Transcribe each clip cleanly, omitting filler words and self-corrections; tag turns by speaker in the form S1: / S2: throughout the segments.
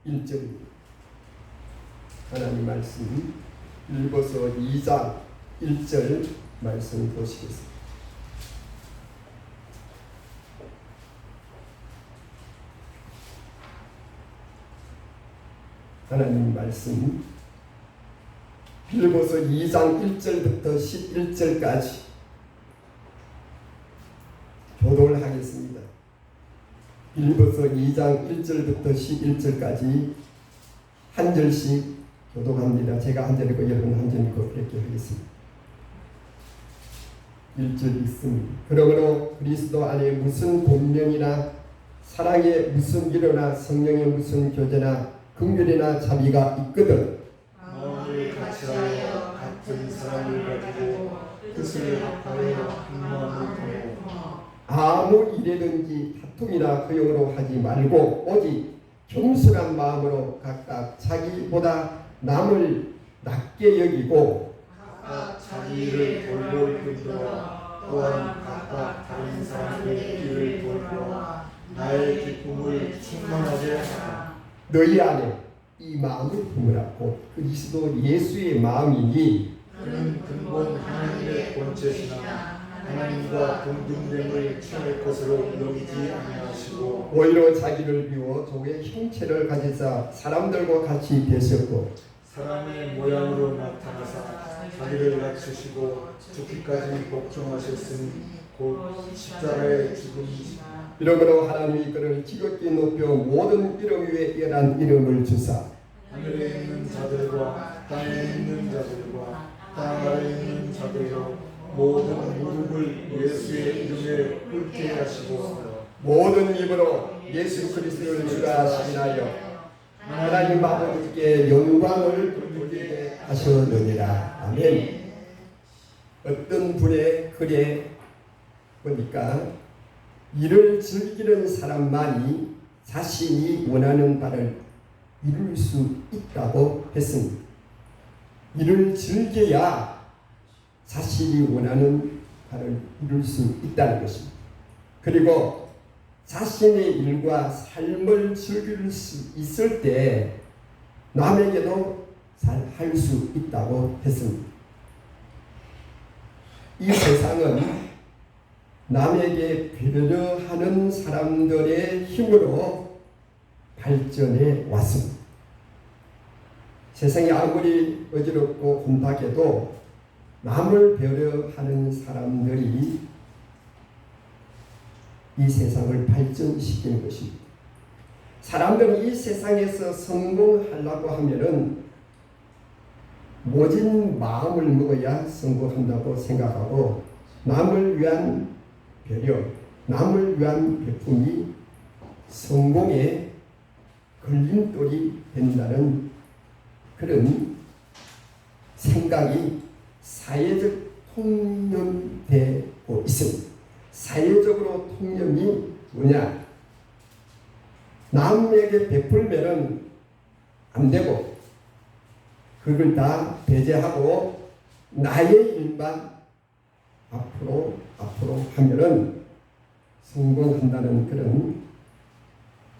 S1: 1절입니다. 하나님 말씀 빌보서 2장 1절 말씀 보시겠습니다. 하나님 말씀 빌보서 2장 1절부터 11절까지 교독을 하겠습니다. 빌보서 2장 1절부터 11절까지 한 절씩 교독합니다. 제가 한 절이고 여러분 한 절이고 그렇게 하겠습니다. 1절 읽습니다. 그러므로 그리스도 안에 무슨 본명이나 사랑에 무슨 위로나 성령의 무슨 교제나 긍휼이나 자비가 있거든
S2: 마음을 같이하여 같은 사랑을 가지고 뜻을 합하여 한 마음을 통해
S1: 아무 일에든지 다툼이나 허용으로 하지 말고 오직 겸손한 마음으로 각각 자기보다 남을 낮게 여기고
S2: 각각 자기 일을 돌볼 뿐더러 또한 각각 다른 사람의 일을 돌보아 나의 기쁨을 충만하게 하라.
S1: 너희 안에 이 마음을 품으라. 곧 그리스도 예수의 마음이니
S2: 그는 근본 하나님의 본체시나 하나님과 동등됨을 취할 것으로 여기지 아니하시고
S1: 오히려 자기를 비워 조의 형체를 가지사 사람들과 같이 되셨고
S2: 사람의 모양으로 나타나사 자기를 낮추시고 죽기까지 복종하셨으니 곧 십자가의 죽음이시니
S1: 이러므로 하나님이 그를 지극히 높여 모든 이름 위에 뛰어난 이름을 주사
S2: 하늘에 있는 자들과 땅에 있는 자들과 땅 아래에 있는 자들로 모든 무릎을 예수의 이름에 꿇게 하시고
S1: 모든 입으로 예수 그리스도를 주라 시인하여 하나님 아버지께 영광을 돌리게 하셨느니라. 아멘. 어떤 분의 글에 보니까 이를 즐기는 사람만이 자신이 원하는 바를 이룰 수 있다고 했습니다. 이를 즐겨야 자신이 원하는 바를 이룰 수 있다는 것입니다. 그리고 자신의 일과 삶을 즐길 수 있을 때 남에게도 잘 할 수 있다고 했습니다. 이 세상은 남에게 배려하는 사람들의 힘으로 발전해 왔습니다. 세상이 아무리 어지럽고 혼탁해도 남을 배려하는 사람들이 이 세상을 발전시키는 것입니다. 사람들은 이 세상에서 성공하려고 하면은 모진 마음을 먹어야 성공한다고 생각하고 남을 위한 배려, 남을 위한 베품이 성공의 걸림돌이 된다는 그런 생각이 사회적 통념되고 있습니다. 사회적으로 통념이 뭐냐? 남에게 베풀면은 안 되고 그걸 다 배제하고 나의 일만 앞으로 하면은 성공한다는 그런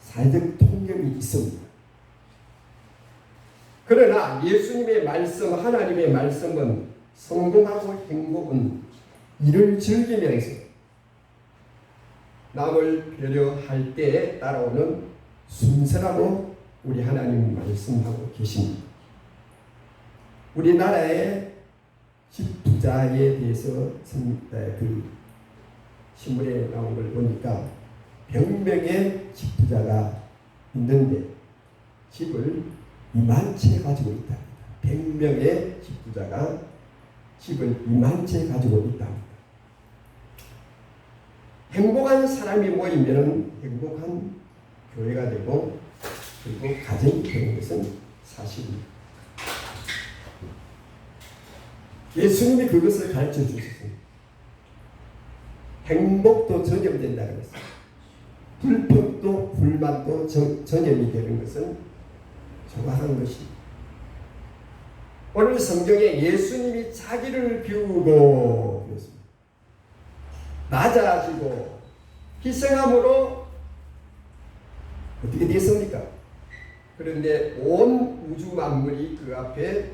S1: 사회적 통념이 있습니다. 그러나 예수님의 말씀, 하나님의 말씀은 성공하고 행복은 이를 즐기면서 남을 배려할 때 따라오는 순서라고 우리 하나님이 말씀하고 계십니다. 우리나라의 집부자에 대해서 그 신문에 나온 걸 보니까 100명의 집부자가 있는데 집을 2만 채 가지고 있다. 100명의 집부자가 집을 2만 채 가지고 있다. 행복한 사람이 모이면 행복한 교회가 되고 그리고 가정이 되는 것은 사실입니다. 예수님이 그것을 가르쳐 주셨습니다. 행복도 전염된다는 것은 불평도 불만도 전염이 되는 것은 정확한 것입니다. 오늘 성경에 예수님이 자기를 비우고 그랬습니다. 낮아지고 희생함으로 어떻게 됐습니까? 그런데 온 우주 만물이 그 앞에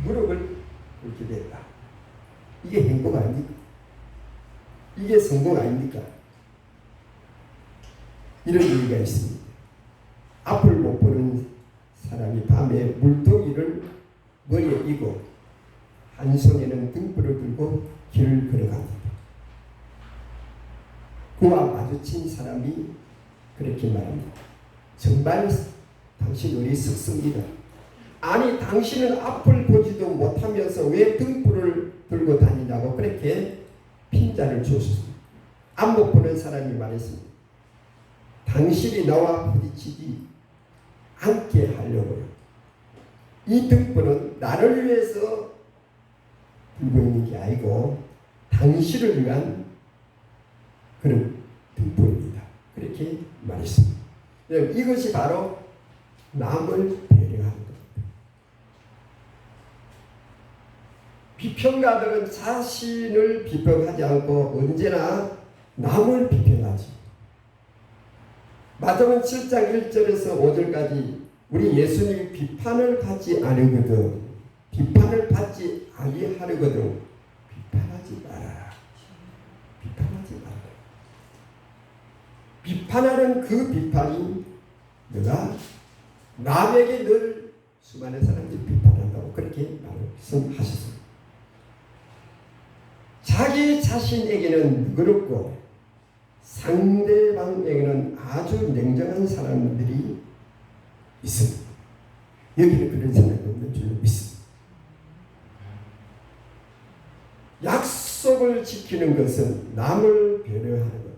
S1: 무릎을 꿇게 됐다. 이게 행복 아닙니까? 이게 성공 아닙니까? 이런 의미가 있습니다. 앞을 못 보는 사람이 밤에 물동이를 머리에 이고 한 손에는 등불을 들고 길을 걸어갑니다. 그와 마주친 사람이 그렇게 말합니다. 정말 당신 우리 썩습니다. 아니 당신은 앞을 보지도 못하면서 왜 등불을 들고 다니냐고 그렇게 핀잔을 주었습니다. 앞 못 보는 사람이 말했습니다. 당신이 나와 부딪히지 않게 하려고요. 이 등불은 나를 위해서 들고 있는 게 아니고 당신을 위한 그런 등불입니다. 그렇게 말했습니다. 이것이 바로 남을 배려하는 겁니다. 비평가들은 자신을 비평하지 않고 언제나 남을 비평하지. 마태복음 7장 1절에서 5절까지 우리 예수님이 비판을 받지 않으거든 비판을 받지 아니하려거든 비판하지 마라. 비판하지 마라. 비판하는 그 비판이 너가 남에게 늘 수많은 사람들이 비판한다고 그렇게 말씀하셨습니다. 자기 자신에게는 누그럽고 상대방에게는 아주 냉정한 사람들이 있습니다. 여기는 그런 사람이 없는 줄로 믿습니다. 약속을 지키는 것은 남을 배려하는 겁니다.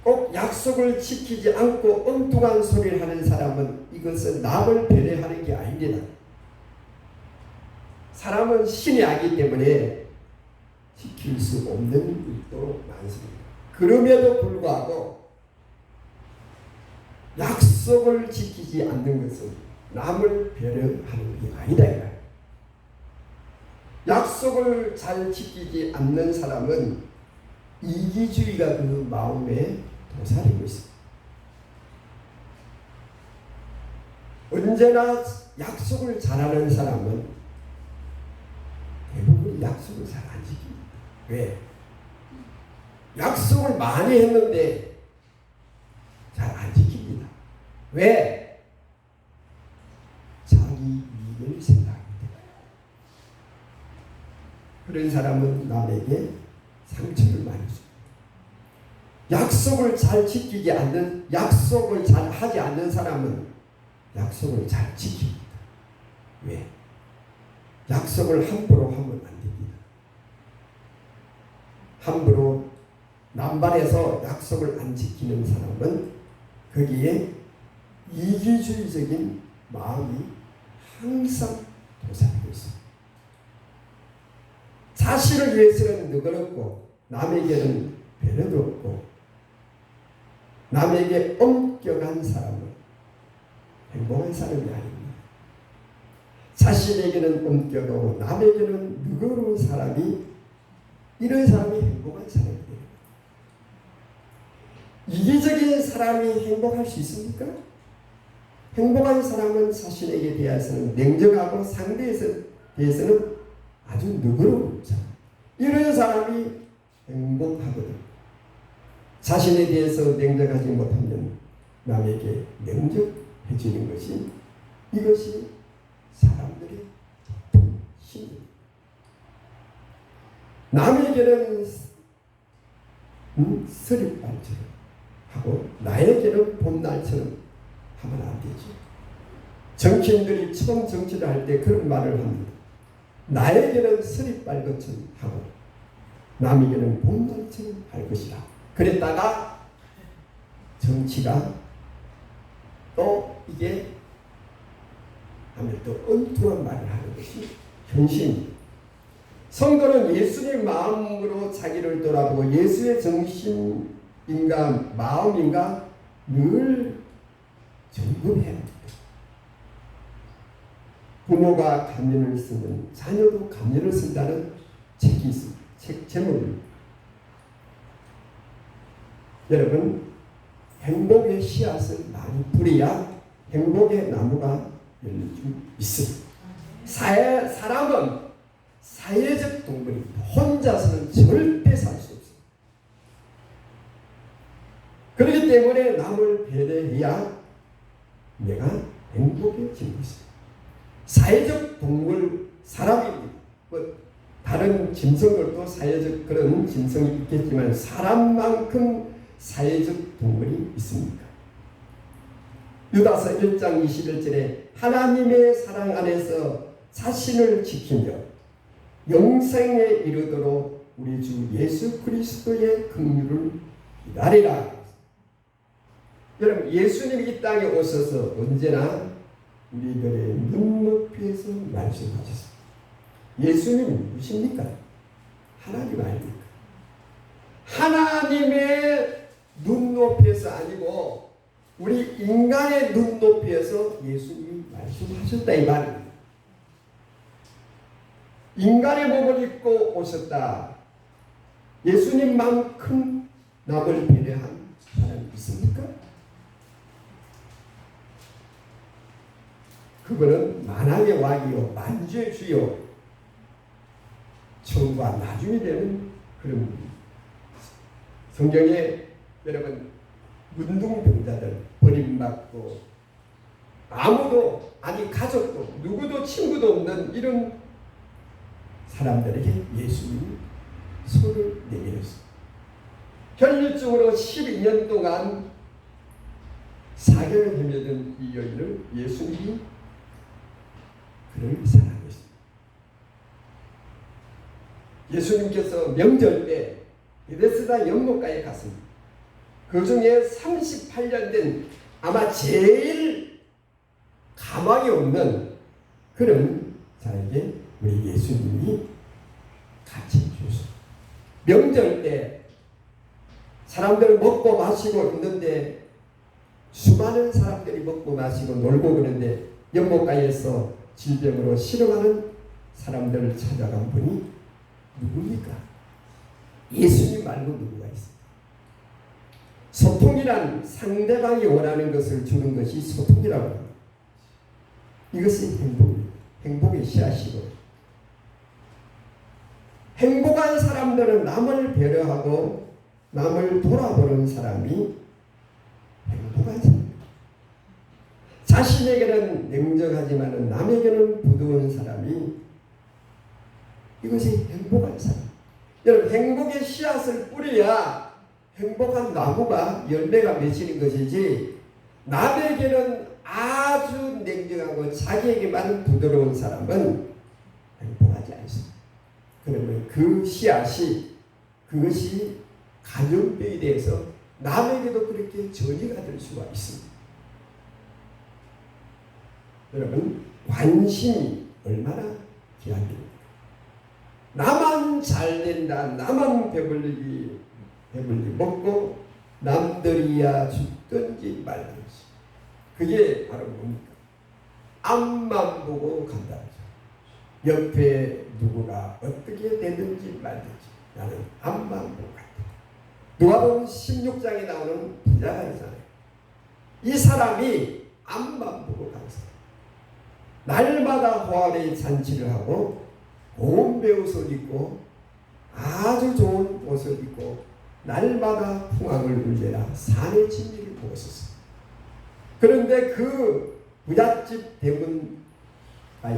S1: 꼭 약속을 지키지 않고 엉뚱한 소리를 하는 사람은 이것은 남을 배려하는 게 아닙니다. 사람은 신이 아기 때문에 지킬 수 없는 일도 많습니다. 그럼에도 불구하고 약속을 지키지 않는 것은 남을 배려하는 게 아니다. 약속을 잘 지키지 않는 사람은 이기주의가 그 마음에 도사리고 있습니다. 언제나 약속을 잘하는 사람은 대부분 약속을 잘 안 지킵니다. 왜? 약속을 많이 했는데 잘 안 지킵니다. 왜? 자기 이익을 생각합니다. 그런 사람은 남에게 상처를 많이 줍니다. 약속을 잘 지키지 않는, 약속을 잘 하지 않는 사람은 약속을 잘 지킵니다. 왜? 약속을 함부로 하면 안 됩니다. 함부로 남발해서 약속을 안 지키는 사람은 거기에 이기주의적인 마음이 항상 도사리고 있습니다. 자신을 위해서는 너그럽고 남에게는 배려도 없고 남에게 엄격한 사람은 행복한 사람이 아닙니다. 자신에게는 엄격하고 남에게는 너그러운 사람이 이런 사람이 행복한 사람이에요. 이기적인 사람이 행복할 수 있습니까? 행복한 사람은 자신에게 대해서는 냉정하고 상대에 대해서는 아주 너그러운 사람. 이런 사람이 행복하거든. 자신에 대해서 냉정하지 못하면 남에게 냉정해지는 것이 이것이 사람들의 힘입니다. 남에게는 서리발처럼 하고 나에게는 봄날처럼 하면 안 되죠. 정치인들이 처음 정치를 할 때 그런 말을 합니다. 나에게는 서리발 것처럼 하고 남에게는 봄날처럼 할 것이다. 그랬다가 정치가 또 이게 하면 또 엉뚱한 말을 하는 것이 현실입니다. 성도는 예수의 마음으로 자기를 돌아보고 예수의 정신인가 마음인가 늘 점검해야 합니다. 부모가 가면을 쓰면 자녀도 가면을 쓴다는 책이 있습니다. 책 제목입니다. 여러분, 행복의 씨앗을 많이 뿌려야 행복의 나무가 열릴 수 있습니다. 사람은 사회적 동물입니다. 혼자서는 절대 살 수 없습니다. 그렇기 때문에 남을 배려해야 내가 행복해지고 있습니다. 사회적 동물 사람입니다. 다른 짐승들도 사회적 그런 짐승이 있겠지만 사람만큼 사회적 동물이 있습니까? 유다서 1장 21절에 하나님의 사랑 안에서 자신을 지키며 영생에 이르도록 우리 주 예수 그리스도의 긍휼을 기다리라. 여러분, 예수님이 이 땅에 오셔서 언제나 우리들의 눈높이에서 말씀하셨습니다. 예수님은 누구십니까? 하나님 아닙니까? 하나님의 눈높이에서 아니고 우리 인간의 눈높이에서 예수님이 말씀하셨다 이 말입니다. 인간의 몸을 입고 오셨다. 예수님만큼 남을 배려한 사람이 있습니까? 그거는 만왕의 왕이요 만주의 주요 처음과 나중이 되는 그런 분입니다. 성경에 여러분 문둥병자들 버림받고 아무도 아니 가족도 누구도 친구도 없는 이런 사람들에게 예수님이 손을 내밀었습니다. 혈류증으로 12년 동안 사경을 헤매던 이 여인을 예수님이 그를 사랑했습니다. 예수님께서 명절 때 베데스다 연못가에 갔습니다. 그 중에 38년 된 아마 제일 가망이 없는 그런 자에게 우리 예수님이 같이 주셨습니다. 명절 때 사람들 먹고 마시고 있는데 수많은 사람들이 먹고 마시고 놀고 그러는데 연못가에서 질병으로 실험하는 사람들을 찾아간 분이 누굽니까? 예수님 말고 누구가 있습니까? 소통이란 상대방이 원하는 것을 주는 것이 소통이라고 합니다. 이것이 행복입니다. 행복의 씨앗이고 행복한 사람들은 남을 배려하고 남을 돌아보는 사람이 행복한 사람입니다. 자신에게는 냉정하지만 남에게는 부드러운 사람이 이것이 행복한 사람. 여러분 행복의 씨앗을 뿌려야 행복한 나무가 열매가 맺히는 것이지 남에게는 아주 냉정하고 자기에게만 부드러운 사람은 행복하지 않습니다. 그러면 그 씨앗이 그것이 감염병이 돼서 남에게도 그렇게 전이가 될 수가 있습니다. 여러분 관심이 얼마나 귀한 일입니까? 나만 잘 된다, 나만 배불리 먹고 남들이야 죽든지 말든지 그게 바로 뭡니까? 앞만 보고 간다. 옆에 누구가 어떻게 되든지 말든지 나는 앞만 보고 간다. 누가복음 16장에 나오는 부자가 있잖아요. 이 사람이 앞만 보고 간 사람. 날마다 호화의 잔치를 하고 고운 배옷을 입고 아주 좋은 옷을 입고 날마다 풍악을 울려라 산의 진미를 보고 있었어요. 그런데 그 부잣집 대문 가에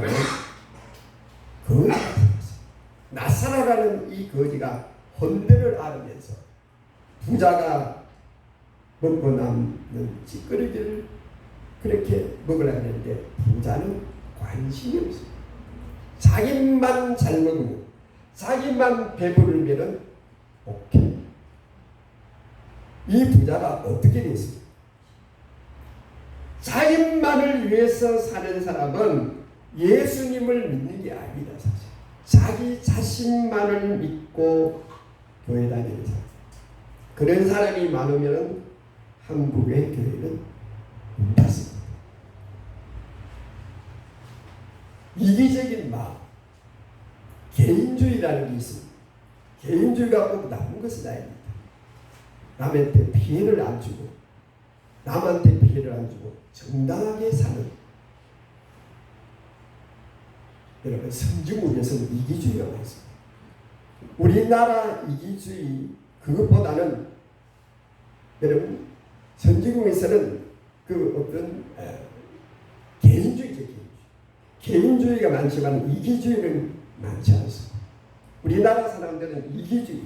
S1: 거지가 있었어요. 나사라라는 이 거지가 헌데를 앓으면서 부자가 먹고 남는 찌꺼리를 그렇게 먹으려고 했는데 부자는 관심이 없어요. 자기만 잘 먹으면 자기만 배부르면 오케이. 이 부자가 어떻게 됐습니까? 자기만을 위해서 사는 사람은 예수님을 믿는 게 아닙니다. 사실. 자기 자신만을 믿고 교회 다니는 사람. 그런 사람이 많으면 한국의 교회는 못 닫습니다. 이기적인 마음, 개인주의라는 게 있습니다. 개인주의가 꼭 나쁜 것은 아닙니다. 남한테 피해를 안 주고 남한테 피해를 안 주고 정당하게 사는, 여러분 선진국에서는 이기주의가 많습니다. 우리나라 이기주의 그것보다는 여러분 선진국에서는 그 어떤 개인주의죠. 개인주의가 많지만 이기주의는 많지 않습니다. 우리나라 사람들은 이기주의,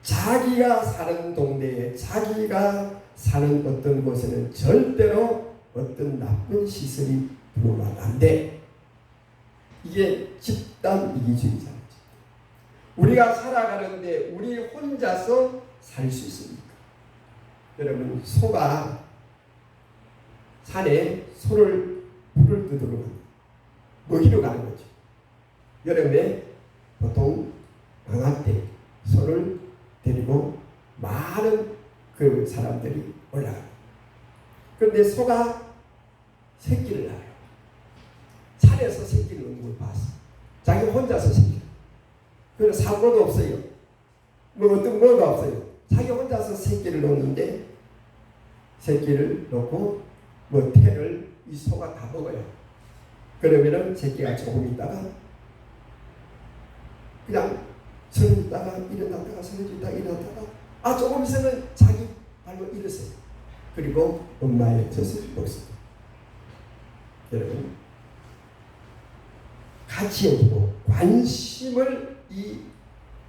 S1: 자기가 사는 동네에 자기가 사는 어떤 곳에는 절대로 어떤 나쁜 시설이 들어오면 안 돼. 이게 집단 이기주의잖아요. 우리가 살아가는데 우리 혼자서 살 수 있습니까? 여러분 소가 산에 물을 뜯으러 갑니다. 먹이러 가는 거죠. 여름에 보통 방학 때 소를 데리고 많은 그 사람들이 올라가요. 그런데 소가 새끼를 낳아요. 산에서 새끼를 낳는 걸 봤어. 자기 혼자서 새끼를. 그래서 사고도 없어요. 뭐 어떤 거가 없어요. 자기 혼자서 새끼를 놓는데 새끼를 놓고 뭐 태를 이 소가 다 먹어요. 그러면은 새끼가 조금 있다가 그냥 서러졌다가 일어났다가 서러졌다가 일어났다가 조금 있으면 자기 발로 일어서요. 그리고 엄마의 젖을 먹습니다. 여러분 같이 해주고 관심을 이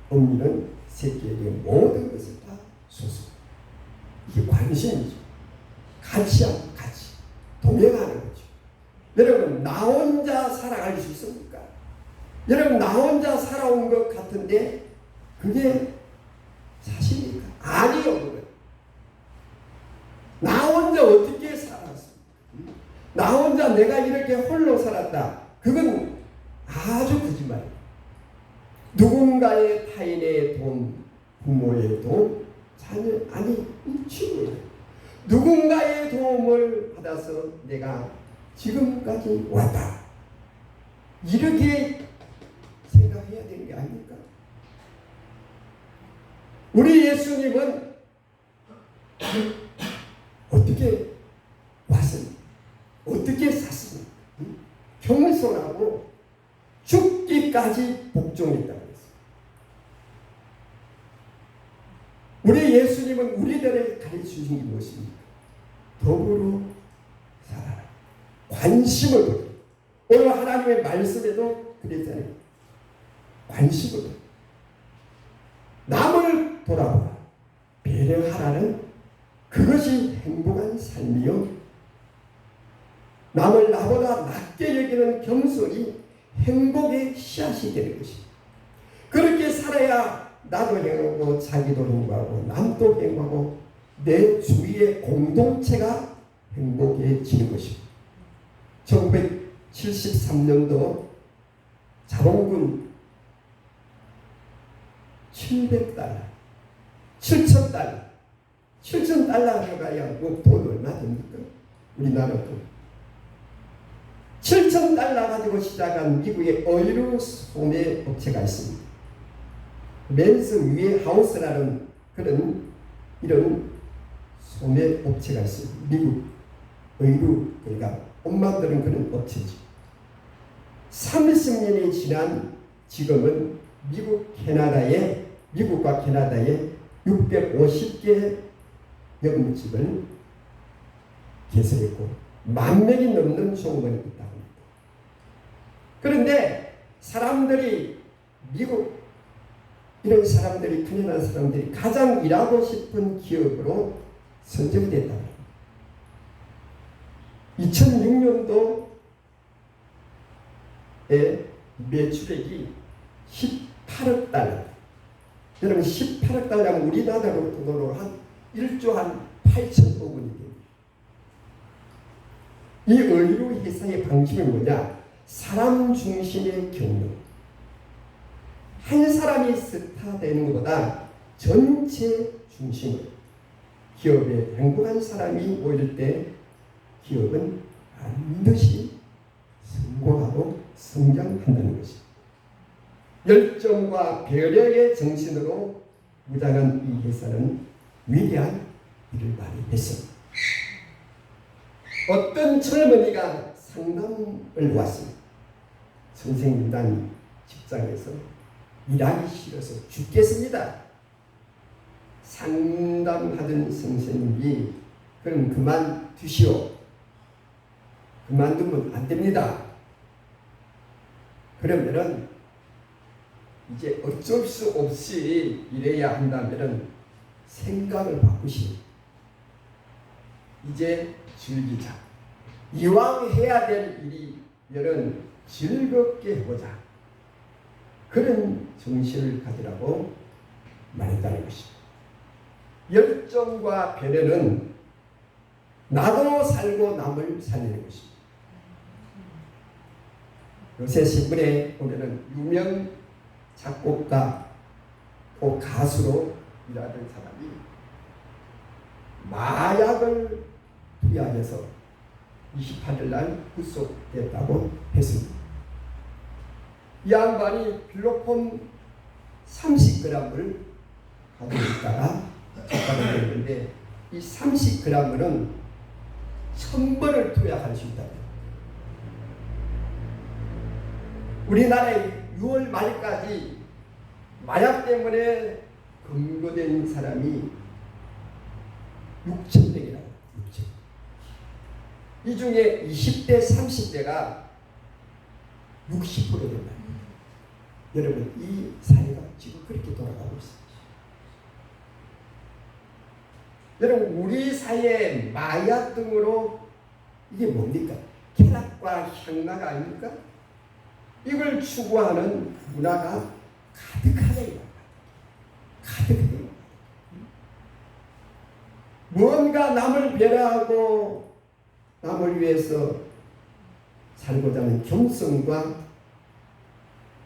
S1: 어미는 새끼에게 모든 것을 다 줬습니다. 이게 관심이죠. 같이 동행하는 거죠. 여러분 나 혼자 살아갈 수 있습니까? 여러분 나 혼자 살아온 것 같은데 그게 사실입니까? 아니요. 그건. 나 혼자 어떻게 살았습니까? 나 혼자 내가 이렇게 홀로 살았다. 그건 아주 거짓말이에요. 누군가의 타인의 돈, 부모의 돈, 자녀, 아니 이 친구예요. 누군가의 도움을 받아서 내가 지금까지 왔다. 이렇게 생각해야 되는 게 아닙니까? 우리 예수님은 어떻게 왔습니까? 어떻게 샀습니까? 겸손하고 죽기까지 복종했다고 했습니다. 우리 예수님은 우리들에게 가르치신 게 무엇입니까? 더불어 살아라. 관심을 보여. 오늘 하나님의 말씀에도 그랬잖아요. 관심을 보여. 남을 돌아보라. 배려하라는 그것이 행복한 삶이요. 남을 나보다 낮게 여기는 겸손이 행복의 씨앗이 되는 것입니다. 그렇게 살아야 나도 행복하고 자기도 행복하고 남도 행복하고 내 주위의 공동체가 행복해지는 것입니다. 1973년도 자본금 700달러, 7,000달러, 7,000달러가 가야 뭐 돈 얼마 됩니까? 우리나라 돈. 7,000달러 가지고 시작한 미국의 의류 소매 업체가 있습니다. 맨스 위에 하우스라는 이런 소매 업체가 있어요. 미국 의류, 그러니까 옷 만드는 그런 업체죠. 30년이 지난 지금은 미국과 캐나다에 650개 영업집을 개설했고 10,000명이 넘는 종업원이 있다고 합니다. 그런데 사람들이 미국 이런 사람들이 가난한 사람들이 가장 일하고 싶은 기업으로 선정됐다고 합니다. 2006년도에 매출액이 18억 달러. 여러분 18억 달러면 우리나라 돈으로 한 1조 한 8천억 원이 됩니다. 이 의류 회사의 방식이 뭐냐? 사람 중심의 경영. 한 사람이 스타 되는 것보다 전체 중심을 기업에 행복한 사람이 모일 때 기업은 반드시 성공하고 성장한다는 것입니다. 열정과 배려의 정신으로 무장한 이 회사는 위대한 일을 많이 했습니다. 어떤 젊은이가 상담을 왔습니다. 선생님단 직장에서 일하기 싫어서 죽겠습니다. 상담하던 선생님이 그럼 그만두시오. 그만두면 안 됩니다. 그러면은 이제 어쩔 수 없이 일해야 한다면은 생각을 바꾸시오. 이제 즐기자. 이왕 해야 될 일이면은 즐겁게 해보자. 그런 정신을 가지라고 말했다는 것입니다. 열정과 배려는 나도 살고 남을 살리는 것입니다. 요새 신문에 보면은 유명 작곡가 또 가수로 일하던 사람이 마약을 투약해서 28일 날 구속됐다고 했습니다. 이 양반이 필로폰 30g을 가지고 있다가 적발을 했는데 이 30g은 1000번을 투약할 수 있다. 우리나라에 6월 말까지 마약 때문에 검거된 사람이 6,000명이라고. 이 중에 20대, 30대가 60% 된다. 여러분, 이 사회가 지금 그렇게 돌아가고 있습니다. 여러분, 우리 사회의 마약 등으로 이게 뭡니까? 쾌락과 향락 아닙니까? 이걸 추구하는 문화가 가득하네요. 가득해요. 뭔가 남을 배려하고 남을 위해서 살고자 하는 겸손과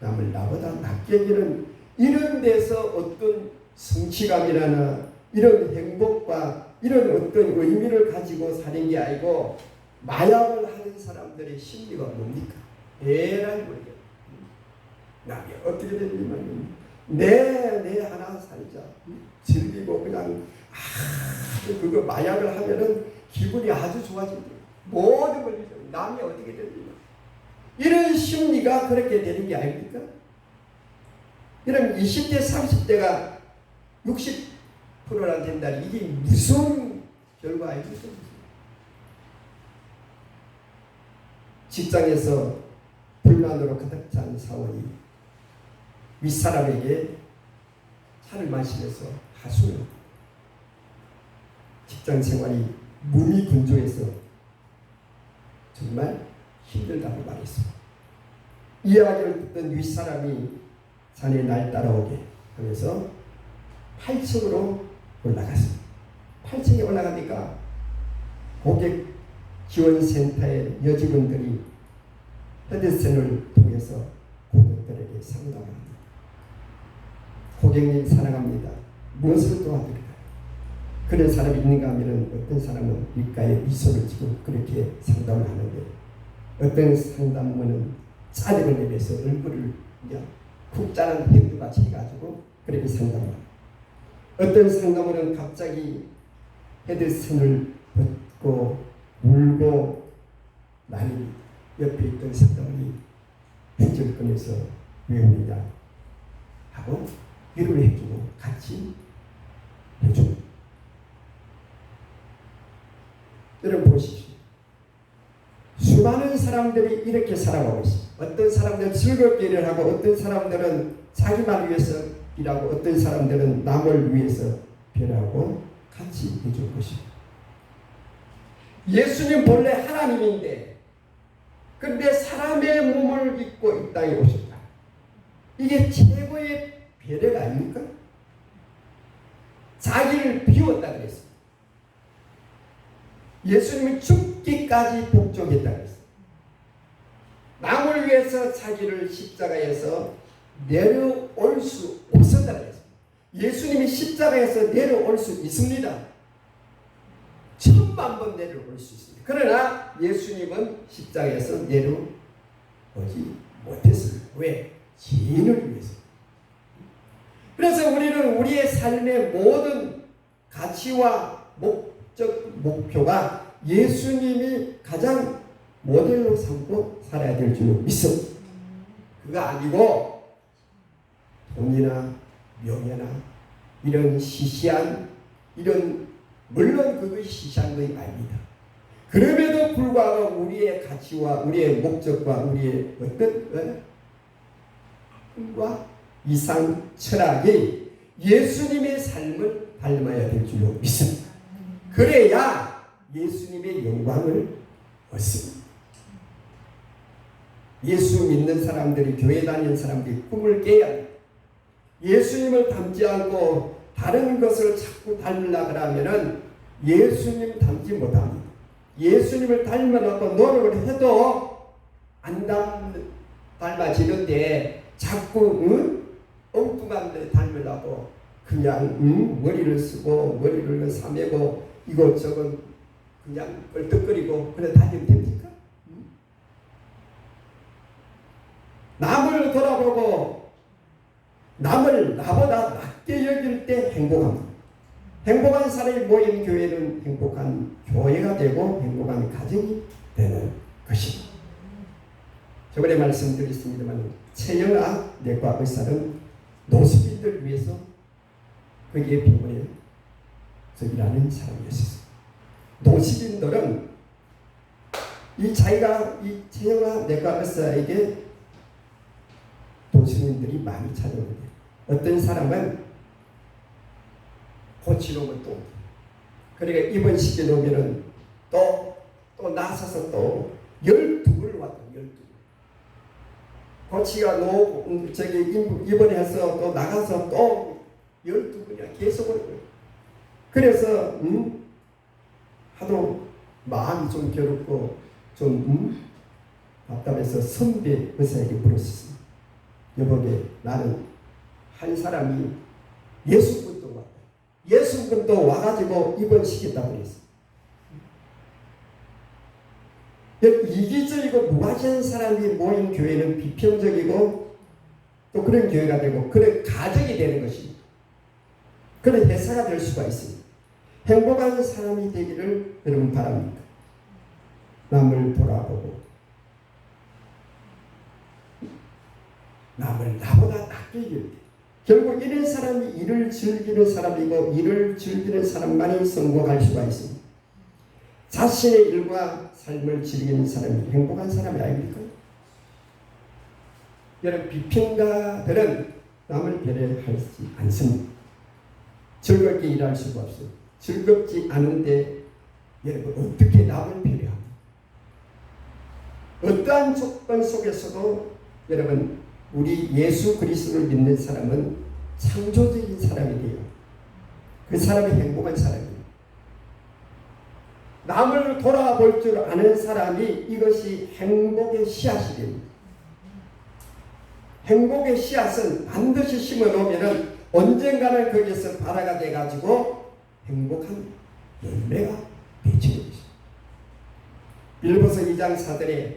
S1: 남을 나보다 낮게 여기는 이런 데서 어떤 성취감이라나 이런 행복과 이런 어떤 의미를 가지고 사는 게 아니고 마약을 하는 사람들의 심리가 뭡니까? 에라이 모르겠다. 남이 어떻게 되냐면 내 하나 살자. 즐기고 그냥 그거 마약을 하면은 기분이 아주 좋아진다. 모든 걸 남이 어떻게 되냐. 이런 심리가 그렇게 되는 게 아닙니까? 이런 20대, 30대가 60%나 된다. 이게 무슨 결과입니까? 직장에서 불만으로 가득 찬 사원이 윗사람에게 차를 마시면서 하소연. 직장 생활이 무미건조해서 정말 힘들다고 말했습니다. 이야기를 듣던 윗사람이 자네 날 따라오게 하면서 8층으로 올라갔습니다. 8층에 올라가니까 고객 지원센터의 여직원들이 헤드셋을 통해서 고객들에게 상담합니다. 고객님 사랑합니다. 무엇을 도와드릴까요? 그런 사람이 있는가 하면 어떤 사람은 윗가에 미소를 지고 그렇게 상담을 하는데 어떤 상담원은 짜증을 내면서 얼굴을 그냥 푹 짜는 행동같이 해가지고 그렇게 상담합니다. 어떤 상담원은 갑자기 헤드선을 벗고 울고 나니 옆에 있던 상담원이 휴지를 꺼내서 왜 우느냐 하고 위로를 해주고 같이 해줍니다. 여러분 보십시오. 수많은 사람들이 이렇게 살아가고 있습니다. 어떤 사람들은 즐겁게 일을 하고 어떤 사람들은 자기만 위해서 일하고 어떤 사람들은 남을 위해서 배려하고 같이 해줄 것입니다. 예수님 본래 하나님인데 그런데 사람의 몸을 입고 이 땅에 오셨다. 이게 최고의 배려가 아닙니까? 자기를 비웠다 그랬습니다. 예수님이 죽기까지 복종했다 그랬습니다. 남을 위해서 자기를 십자가에서 내려올 수 없었다 그랬습니다. 예수님이 십자가에서 내려올 수 있습니다. 1000만 번 내려올 수 있습니다. 그러나 예수님은 십자가에서 내려오지 못했습니다. 왜? 죄인을 위해서. 그래서 우리는 우리의 삶의 모든 가치와 목표가 예수님이 가장 모델로 삼고 살아야 될 줄 믿습니다. 그거 아니고 돈이나 명예나 이런 시시한 이런 물론 그것이 시시한 것이 아닙니다. 그럼에도 불구하고 우리의 가치와 우리의 목적과 우리의 어떤 꿈과 이상 철학이 예수님의 삶을 닮아야 될 줄로 믿습니다. 그래야 예수님의 영광을 얻습니다. 예수 믿는 사람들이 교회 다니는 사람들이 꿈을 깨야 합니다. 예수님을 닮지 않고 다른 것을 자꾸 닮으려고 하면은 예수님 닮지 못합니다. 예수님을 닮아놓고 노력을 해도 안 닮아지는데 자꾸 엉뚱한 데 닮으려고 그냥 머리를 쓰고 머리를 사매고 이것저것 그냥 껄떡거리고 그래 다니면 됩니까? 남을 돌아보고 남을 나보다 낮게 여길 때 행복합니다. 행복한 사람이 모인 교회는 행복한 교회가 되고 행복한 가정이 되는 것입니다. 저번에 말씀드렸습니다만 최영아 내과 의사는 노숙인들 위해서 거기에 병원에 일하는 사람이었어요. 노숙인들은 이 자기가 이 최영아 내과 의사에게 노숙인들이 많이 찾아오는데 어떤 사람은 고치러 오면 또 그러니까 입원시켜 놓으면은 또 나서서 또 12을 왔다. 12을 고치가 놓고 저기 입원해서 또 나가서 또 12분이나 계속 오는 거예요. 그래서 하도 마음이 좀 괴롭고 좀 답답해서 선배 의사에게 물었었어요. 여보게 나는 한 사람이 예수분도 왔다. 예수분도 와가지고 입원시켰다고 그랬어요. 이기적이고 무가치한 사람이 모인 교회는 비평적이고 또 그런 교회가 되고 그런 가정이 되는 것입니다. 그런 회사가 될 수가 있습니다. 행복한 사람이 되기를 여러분 바랍니다. 남을 돌아보고 남을 나보다 낮게 여길 때 결국 이런 사람이 일을 즐기는 사람이고 일을 즐기는 사람만이 성공할 수가 있습니다. 자신의 일과 삶을 즐기는 사람이 행복한 사람이 아닙니까? 여러분 비평가들은 남을 배려하지 않습니다. 즐겁게 일할 수가 없어요. 즐겁지 않은데 여러분 어떻게 남을 배려합니까? 어떠한 조건 속에서도 여러분 우리 예수 그리스도를 믿는 사람은 창조적인 사람이 돼요. 그 사람이 행복한 사람이에요. 남을 돌아볼 줄 아는 사람이 이것이 행복의 씨앗이 됩니다. 행복의 씨앗은 반드시 심어놓으면 언젠가는 거기에서 발화가 돼가지고 행복한 열매가 맺히는 것입니다. 빌보서 2장 4절에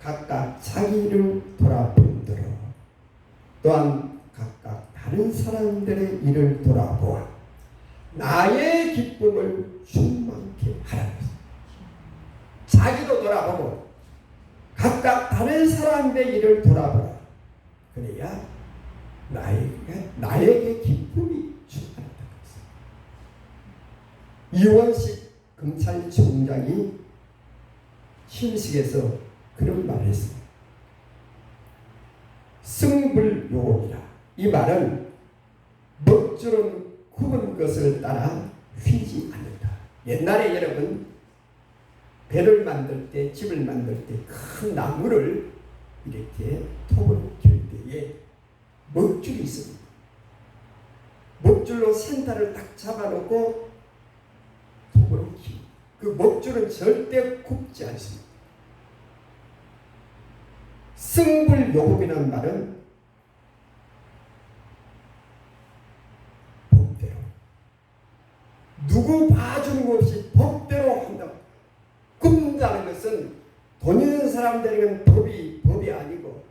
S1: 각각 자기를 돌아본대로 또한 각각 다른 사람들의 일을 돌아보아 나의 기쁨을 충만케 하라. 자기도 돌아보고 각각 다른 사람들의 일을 돌아보라. 그래야 나에게 기쁨이 충만하다. 이원식 검찰총장이 심식에서 그런 말을 했습니다. 승불요이라. 이 말은 먹주름 굽은 것을 따라 휘지 않는다. 옛날에 여러분 배를 만들 때 집을 만들 때 큰 나무를 이렇게 톱으로 길 때에 먹줄이 있습니다. 먹줄로 센터를 딱 잡아놓고 톱으로 키. 그 먹줄은 절대 굽지 않습니다. 승불요법이라는 말은 법대로 누구 봐주는 것 없이 법대로 한다. 굽는다는 것은 돈 있는 사람들에게는 법이 아니고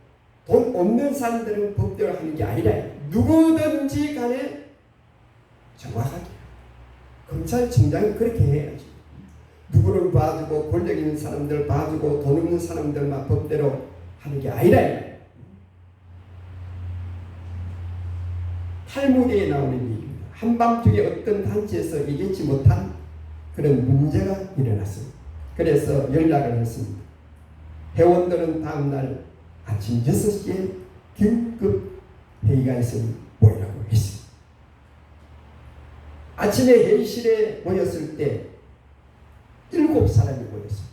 S1: 돈 없는 사람들은 법대로 하는 게 아니라 누구든지 간에 정확하게 검찰총장이 그렇게 해야지. 누구를 봐주고 권력 있는 사람들 봐주고 돈 없는 사람들만 법대로 하는 게 아니라 탈무드에 나오는 얘기입니다. 한밤중에 어떤 단체에서 예기치 못한 그런 문제가 일어났습니다. 그래서 연락을 했습니다. 회원들은 다음날 아침 6시에 긴급 회의가 있으니 모이라고 했습니다. 아침에 회의실에 모였을 때 7사람이 모였습니다.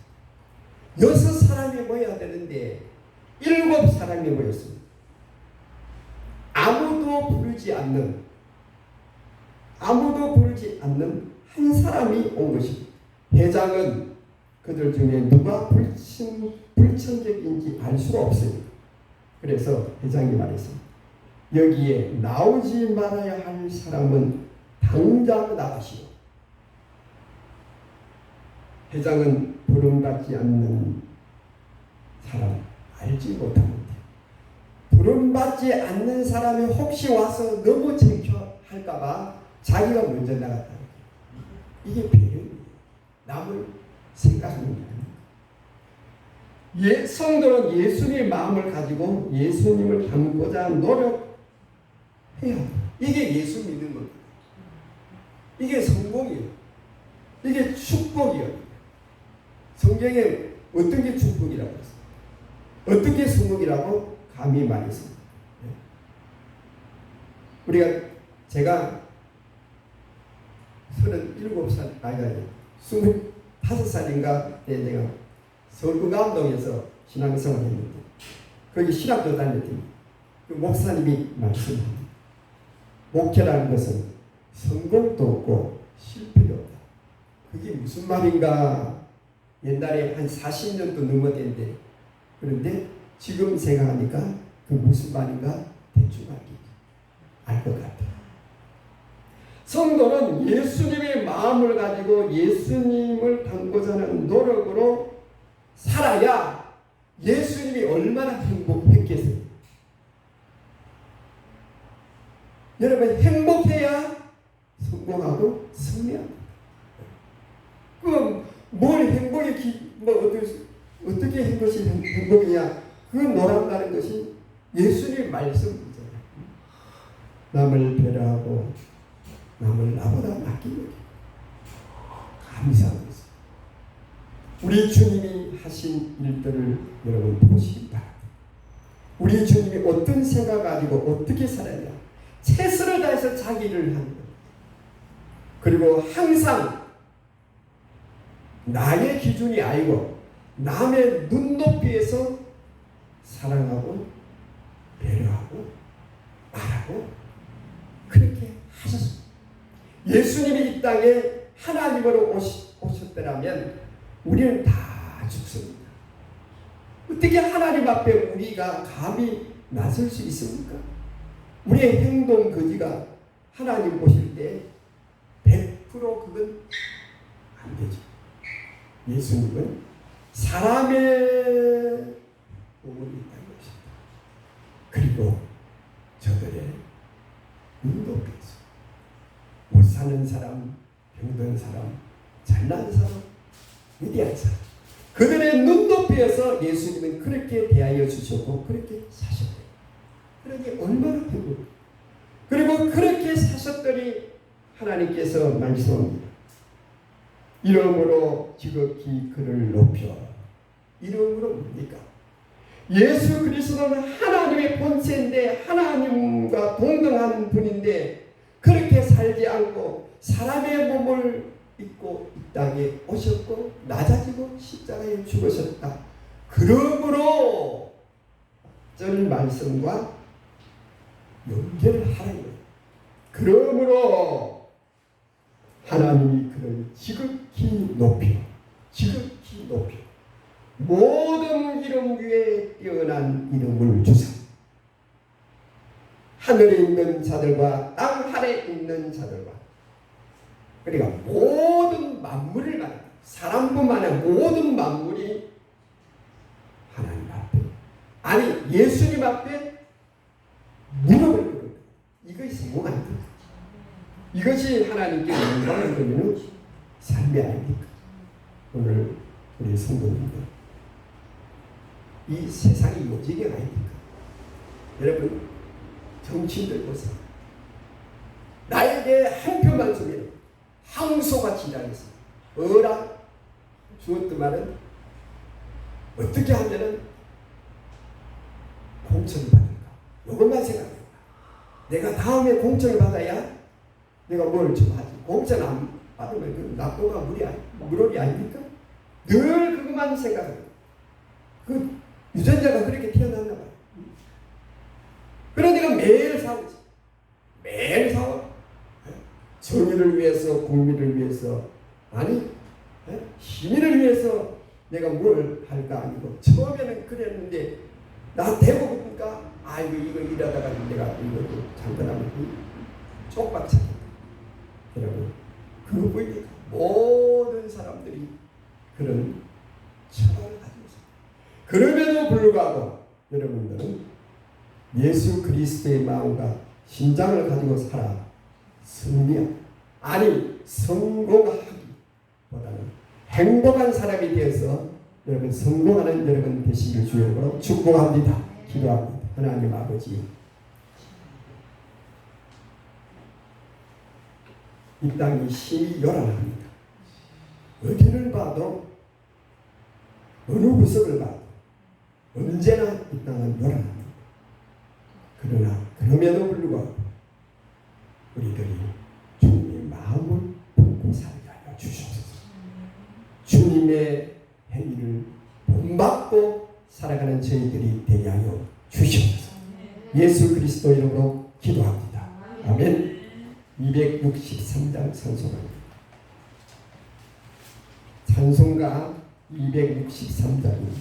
S1: 6사람이 모여야 되는데 7사람이 모였습니다. 아무도 부르지 않는 한 사람이 온 것입니다. 회장은 그들 중에 누가 불천적인지 알 수가 없습니다. 그래서 회장이 말했습니다. 여기에 나오지 말아야 할 사람은 당장 나가시오. 회장은 부름받지 않는 사람 알지 못합니다. 부름받지 않는 사람이 혹시 와서 너무 창피할까봐 자기가 먼저 나갔다. 이게 배려입니다. 남을 생각하는 게 아닙니다. 성도는 예수님의 마음을 가지고 예수님을 닮고자 노력해야 합니다. 이게 예수 믿는 겁니다. 이게 성공이에요. 이게 축복이에요. 성경에 어떤 게 축복이라고 했어요? 어떤 게 성공이라고 감히 말했습니다. 제가 37살, 아니 25살인가 때 내가 서울구감동에서 신앙생활을 했는데 거기 신학교 다녔더니 그 목사님이 말씀합니다. 목회라는 것은 성공도 없고 실패도 없다. 그게 무슨 말인가? 옛날에 한 40년도 넘었는데 그런데 지금 생각하니까 그 무슨 말인가 대충 알 것 같아요. 성도는 예수님의 마음을 가지고 예수님을 닮고자 하는 노력으로 살아야 예수님이 얼마나 행복했겠어요. 여러분 행복해야 성공하고 승리합니다. 그럼 뭘 행복이 어떻게 행복이 행복이냐? 그 노란다는 것이 예수님 말씀이잖아요. 남을 배려하고 남을 나보다 아끼는 감사한 것입니다. 우리 주님이 하신 일들을 여러분 보시기 바랍니다. 우리 주님이 어떤 생각 가지고 어떻게 살았냐? 최선을 다해서 자기를 하는 것. 그리고 항상 나의 기준이 아니고 남의 눈높이에서 사랑하고 배려하고 말하고 그렇게 하셨습니다. 예수님이 이 땅에 하나님으로 오셨더라면 우리는 다 죽습니다. 어떻게 하나님 앞에 우리가 감히 나설 수 있습니까? 우리의 행동 거지가 하나님 보실 때 100% 그건 안 되죠. 예수님은 사람의 몸을 있다는 것입니다. 그리고 저들의 눈높이에서 못 사는 사람, 병든 사람, 잘난 사람, 위대한 사람 그들의 눈높이에서 예수님은 그렇게 대하여 주셨고 그렇게 사셨대요. 그러니 얼마나 행복해요. 그리고 그렇게 사셨더니 하나님께서 말씀합니다. 이름으로 지극히 그를 높여. 이름으로 뭡니까? 예수 그리스도는 하나님의 본체인데 하나님과 동등한 분인데 그렇게 살지 않고 사람의 몸을 입고 이 땅에 오셨고 낮아지고 십자가에 죽으셨다. 그러므로 절 말씀과 연결을 하라는 거예요. 그러므로 하나님이 그를 지극히 높여 모든 이름 위에 뛰어난 이름을 주사 하늘에 있는 자들과 땅 아래에 있는 자들과 그러니까 모든 만물을 말합니다. 사람뿐만 아니라 모든 만물이 하나님 앞에 아니 예수님 앞에 무릎을 꿇는 이것이 성공 아닙니까? 이것이 하나님께 영광을 돌리는 삶이 아닙니까? 오늘 우리 성도님들, 이 세상이 요지경 아닙니까? 여러분, 정치인들 보세요. 나에게 한 표만 주면 항소같이 일하겠습니다. 어라 주었던 말은 어떻게 하면은 공천을 받을까? 이것만 생각해요. 내가 다음에 공천을 받아야 내가 뭘 좀 하지. 공천 안 받으면 그 납도가 물놀이 아닙니까? 늘 그것만 생각해요. 그 유전자가 그렇게 태어났나 봐요. 그러니까 매일 싸우지. 매일 싸워. 정의를 위해서, 국민을 위해서, 아니 시민을 위해서 내가 뭘 할까 아니고, 처음에는 그랬는데 나 되고 보니까 이거 일하다가 내가 이거 잠깐하면 쪽박차겠다. 여러분, 그거 보니까 모든 사람들이 그런 철학을 가지고 있습니다. 그럼에도 불구하고 여러분들은 예수 그리스도의 마음과 심장을 가지고 살아 성공하기보다는 행복한 사람이 되어서 여러분 성공하는 여러분 되시길 주님으로 축복합니다. 기도합니다. 하나님 아버지, 이 땅이 힘이 요란합니다. 어디를 봐도 어느 구석을 봐도 언제나 이 땅은 요란합니다. 그러나 그럼에도 불구하고 우리들이 주님의 마음을 품고 살게 하여 주시옵소서. 주님의 행위를 본받고 살아가는 저희들이 되게 하여 주시옵소서. 예수 그리스도 이름으로 기도합니다. 아멘. 263장 찬송합니다. 찬송가 263장입니다.